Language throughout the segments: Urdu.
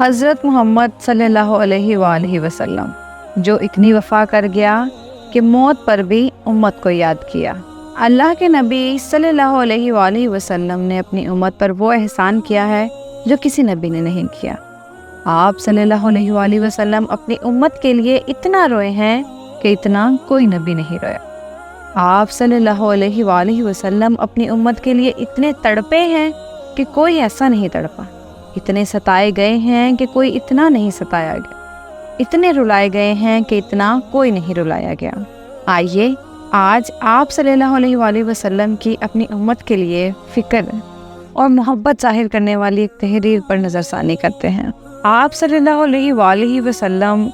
حضرت محمد صلی اللہ علیہ وآلہ وسلم جو اتنی وفا کر گیا کہ موت پر بھی امت کو یاد کیا۔ اللہ کے نبی صلی اللہ علیہ وآلہ وسلم نے اپنی امت پر وہ احسان کیا ہے جو کسی نبی نے نہیں کیا۔ آپ صلی اللہ علیہ وآلہ وسلم اپنی امت کے لیے اتنا روئے ہیں کہ اتنا کوئی نبی نہیں رویا۔ آپ صلی اللہ علیہ وآلہ وسلم اپنی امت کے لیے اتنے تڑپے ہیں کہ کوئی ایسا نہیں تڑپا۔ اتنے ستائے گئے ہیں کہ کوئی اتنا نہیں ستایا گیا۔ اتنے رلائے گئے ہیں کہ اتنا کوئی نہیں رلایا گیا۔ آئیے آج آپ صلی اللہ علیہ وآلہ وسلم کی اپنی امت کے لیے فکر اور محبت ظاہر کرنے والی ایک تحریر پر نظر ثانی کرتے ہیں۔ آپ صلی اللہ علیہ وآلہ وسلم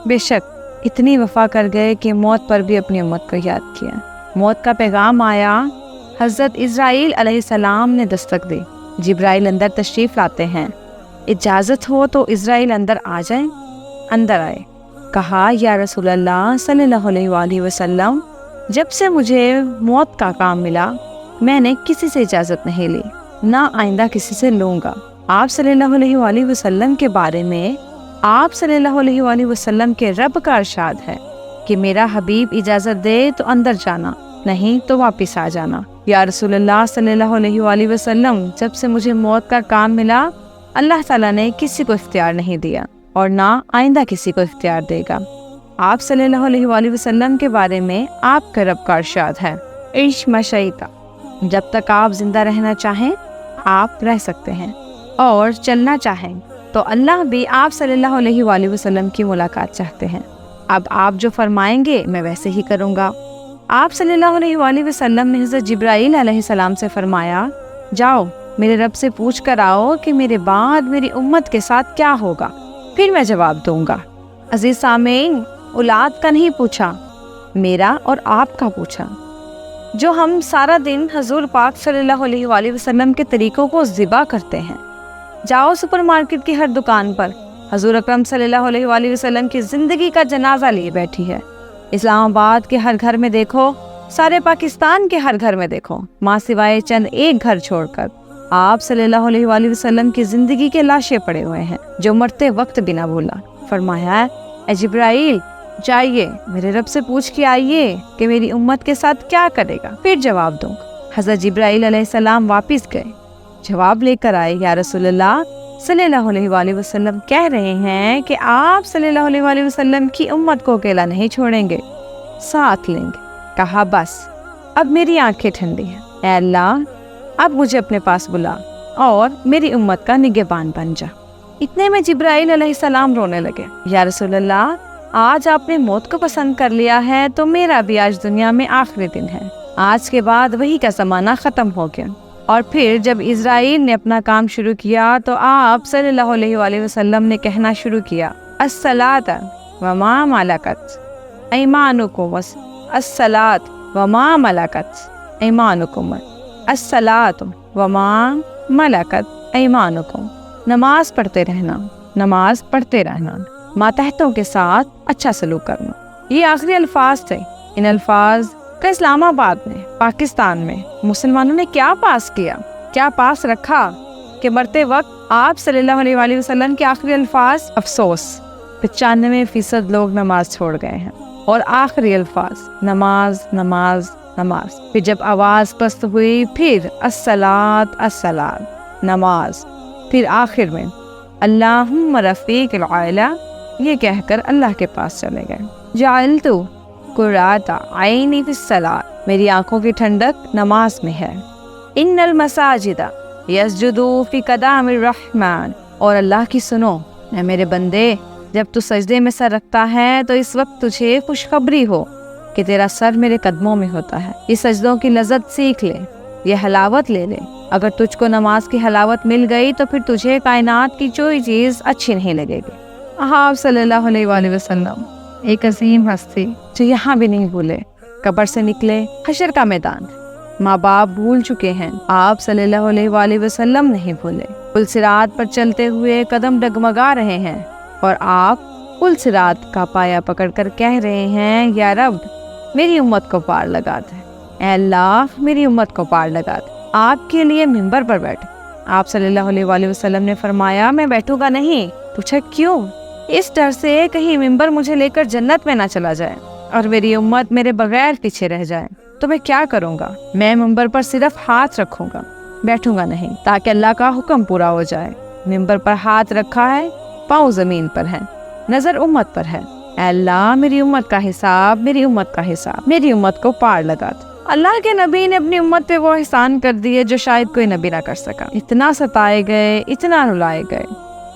بے شک اتنی وفا کر گئے کہ موت پر بھی اپنی امت کو یاد کیا۔ موت کا پیغام آیا، حضرت اسرائیل علیہ السلام نے دستک دی۔ جبرائیل اندر تشریف لاتے ہیں، اجازت ہو تو اسرائیل اندر آ جائیں۔ اندر آئے، کہا یا رسول اللہ صلی اللہ علیہ وآلہ وسلم، جب سے مجھے موت کا کام ملا میں نے کسی سے اجازت نہیں لی، نہ آئندہ کسی سے لوں گا۔ آپ صلی اللہ علیہ وآلہ وسلم کے بارے میں آپ صلی اللہ علیہ وآلہ وسلم کے رب کا ارشاد ہے کہ میرا حبیب اجازت دے تو اندر جانا، نہیں تو واپس آ جانا۔ یا رسول اللہ صلی اللہ علیہ وآلہ وسلم، جب سے مجھے موت کا کام ملا اللہ تعالیٰ نے کسی کو اختیار نہیں دیا اور نہ آئندہ کسی کو اختیار دے گا۔ آپ صلی اللہ علیہ وآلہ وسلم کے بارے میں آپ کا رب کا ارشاد ہے، عیش مشیتا، جب تک آپ زندہ رہنا چاہیں آپ رہ سکتے ہیں، اور چلنا چاہیں تو اللہ بھی آپ صلی اللہ علیہ وآلہ وسلم کی ملاقات چاہتے ہیں۔ اب آپ جو فرمائیں گے میں ویسے ہی کروں گا۔ آپ صلی اللہ علیہ وآلہ وسلم نے حضرت جبرائیل علیہ السلام سے فرمایا، جاؤ میرے رب سے پوچھ کر آؤ کہ میرے بعد میری امت کے ساتھ کیا ہوگا، پھر میں جواب دوں گا۔ عزیز سامعین، اولاد کا نہیں پوچھا، میرا اور آپ کا پوچھا، جو ہم سارا دن حضور پاک صلی اللہ علیہ وآلہ وسلم کے طریقوں کو ذبح کرتے ہیں۔ جاؤ سپر مارکیٹ کی ہر دکان پر حضور اکرم صلی اللہ علیہ وآلہ وسلم کی زندگی کا جنازہ لیے بیٹھی ہے۔ اسلام آباد کے ہر گھر میں دیکھو، سارے پاکستان کے ہر گھر میں دیکھو، ماں سوائے چند ایک گھر چھوڑ کر آپ صلی اللہ علیہ وآلہ وسلم کی زندگی کے لاشیں پڑے ہوئے ہیں، جو مرتے وقت بھی نہ بھولا۔ فرمایا، اے جبرائیل جائیے میرے رب سے پوچھ کے آئیے کہ میری امت کے ساتھ کیا کرے گا، پھر جواب دوں گا۔ حضرت جبرائیل علیہ السلام واپس گئے، جواب لے کر آئے، یا رسول اللہ صلی اللہ علیہ وآلہ وسلم کہہ رہے ہیں کہ آپ صلی اللہ علیہ وآلہ وسلم کی امت کو اکیلا نہیں چھوڑیں گے، ساتھ لیں گے۔ کہا بس اب میری آنکھیں ٹھنڈی ہیں، اے اللہ اب مجھے اپنے پاس بلا اور میری امت کا نگہبان بن جا۔ اتنے میں جبرائیل علیہ السلام رونے لگے، یا رسول اللہ آج آپ نے موت کو پسند کر لیا ہے تو میرا بھی آج دنیا میں آخری دن ہے، آج کے بعد وہی کا زمانہ ختم ہو گیا۔ اور پھر جب اسرائیل نے اپنا کام شروع کیا تو آپ صلی اللہ علیہ وآلہ وسلم نے کہنا شروع کیا، الصلاۃ وما ملکت ایمانکم، الصلاۃ وما ملکت ایمانکم، الصلاۃ وما ملکت ایمانکم، نماز پڑھتے رہنا، نماز پڑھتے رہنا، ماتحتوں کے ساتھ اچھا سلوک کرنا۔ یہ آخری الفاظ تھے۔ ان الفاظ کا اسلام آباد میں، پاکستان میں مسلمانوں نے کیا پاس کیا، کیا پاس رکھا کہ مرتے وقت آپ صلی اللہ علیہ وآلہ وسلم کے آخری الفاظ، افسوس 95% لوگ نماز چھوڑ گئے ہیں، اور آخری الفاظ نماز نماز نماز۔ پھر جب آواز پست ہوئی پھر الصلاۃ الصلاۃ، نماز، پھر آخر میں اللہم رفیق العالی، یہ کہہ کر اللہ کے پاس چلے گئے۔ جعلت قرۃ عینی فی الصلاۃ، میری آنکھوں کی ٹھنڈک نماز میں ہے۔ ان المساجد یسجدوا فی قدام الرحمن، اور اللہ کی سنو، اے میرے بندے جب تو سجدے میں سر رکھتا ہے تو اس وقت تجھے خوشخبری ہو کہ تیرا سر میرے قدموں میں ہوتا ہے۔ یہ سجدوں کی لذت سیکھ لے، یہ حلاوت لے لے۔ اگر تجھ کو نماز کی حلاوت مل گئی تو پھر تجھے کائنات کی کوئی چیز اچھی نہیں لگے گی۔ آپ صلی اللہ علیہ وآلہ وسلم ایک عظیم ہستی جو یہاں بھی نہیں بھولے، قبر سے نکلے، حشر کا میدان، ماں باپ بھول چکے ہیں، آپ صلی اللہ علیہ وآلہ وسلم نہیں بھولے۔ پل صراط پر چلتے ہوئے قدم ڈگمگا رہے ہیں اور آپ پل صراط کا پایا پکڑ کر کہہ رہے ہیں، یا رب میری امت کو پار لگا دے، اے اللہ میری امت کو پار لگا دے۔ آپ کے لیے منبر پر بیٹھے، آپ صلی اللہ علیہ وآلہ وسلم نے فرمایا میں بیٹھوں گا نہیں۔ پوچھا کیوں؟ اس ڈر سے کہیں ممبر مجھے لے کر جنت میں نہ چلا جائے اور میری امت میرے بغیر پیچھے رہ جائے تو میں کیا کروں گا؟ میں ممبر پر صرف ہاتھ رکھوں گا، بیٹھوں گا نہیں، تاکہ اللہ کا حکم پورا ہو جائے۔ ممبر پر ہاتھ رکھا ہے، پاؤں زمین پر ہے، نظر امت پر ہے۔ اے اللہ میری امت کا حساب، میری امت کا حساب، میری امت کو پار لگا دے۔ اللہ کے نبی نے اپنی امت پہ وہ احسان کر دیے جو شاید کوئی نبی نہ کر سکا۔ اتنا ستائے گئے، اتنا رلائے گئے۔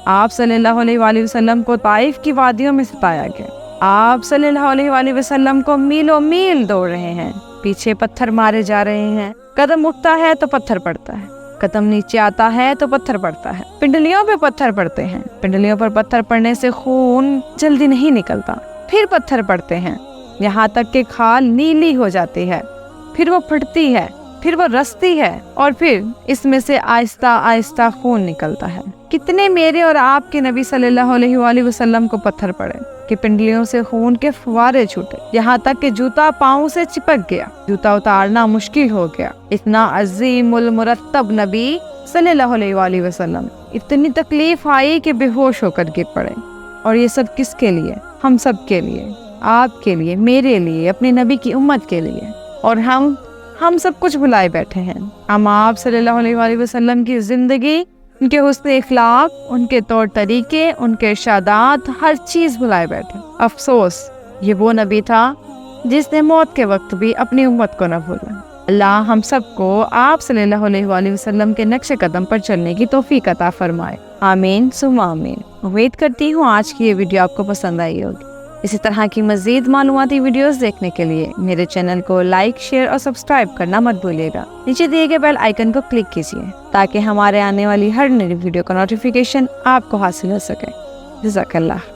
آپ صلی اللہ علیہ وآلہ وسلم کو طائف کی وادیوں میں ستایا گیا۔ آپ صلی اللہ علیہ وآلہ وسلم کو میلوں میل دوڑ رہے ہیں، پیچھے پتھر مارے جا رہے ہیں۔ قدم اٹھتا ہے تو پتھر پڑتا ہے، قدم نیچے آتا ہے تو پتھر پڑتا ہے، پنڈلیوں پہ پتھر پڑتے ہیں۔ پنڈلیوں پر پتھر پڑنے سے خون جلدی نہیں نکلتا، پھر پتھر پڑتے ہیں یہاں تک کہ کھال نیلی ہو جاتی ہے، پھر وہ پھٹتی ہے، پھر وہ رستی ہے، اور پھر اس میں سے آہستہ آہستہ خون نکلتا ہے۔ کتنے میرے اور آپ کے نبی صلی اللہ علیہ وآلہ وسلم کو پتھر پڑے کہ پنڈلیوں سے خون کے فوارے چھوٹے، یہاں تک کہ جوتا پاؤں سے چپک گیا، جوتا اتارنا مشکل ہو گیا۔ اتنا عظیم المرتب نبی صلی اللہ علیہ وآلہ وسلم، اتنی تکلیف آئی کہ بے ہوش ہو کر گر پڑے۔ اور یہ سب کس کے لیے؟ ہم سب کے لیے، آپ کے لیے، میرے لیے، اپنے نبی کی امت کے لیے۔ اور ہم سب کچھ بھلائے بیٹھے ہیں۔ ہم آپ صلی اللہ علیہ وآلہ وسلم کی زندگی، ان کے حسن اخلاق، ان کے طور طریقے، ان کے ارشادات، ہر چیز بھلائے بیٹھے۔ افسوس، یہ وہ نبی تھا جس نے موت کے وقت بھی اپنی امت کو نہ بھولا۔ اللہ ہم سب کو آپ صلی اللہ علیہ وآلہ وسلم کے نقش قدم پر چلنے کی توفیق عطا فرمائے۔ آمین ثم آمین۔ امید کرتی ہوں آج کی یہ ویڈیو آپ کو پسند آئی ہوگی۔ اسی طرح کی مزید معلوماتی ویڈیوز دیکھنے کے لیے میرے چینل کو لائک، شیئر اور سبسکرائب کرنا مت بھولیے گا۔ نیچے دیے گئے بیل آئیکن کو کلک کیجیے تاکہ ہمارے آنے والی ہر نئی ویڈیو کا نوٹیفیکیشن آپ کو حاصل ہو سکے۔ جزاک اللہ۔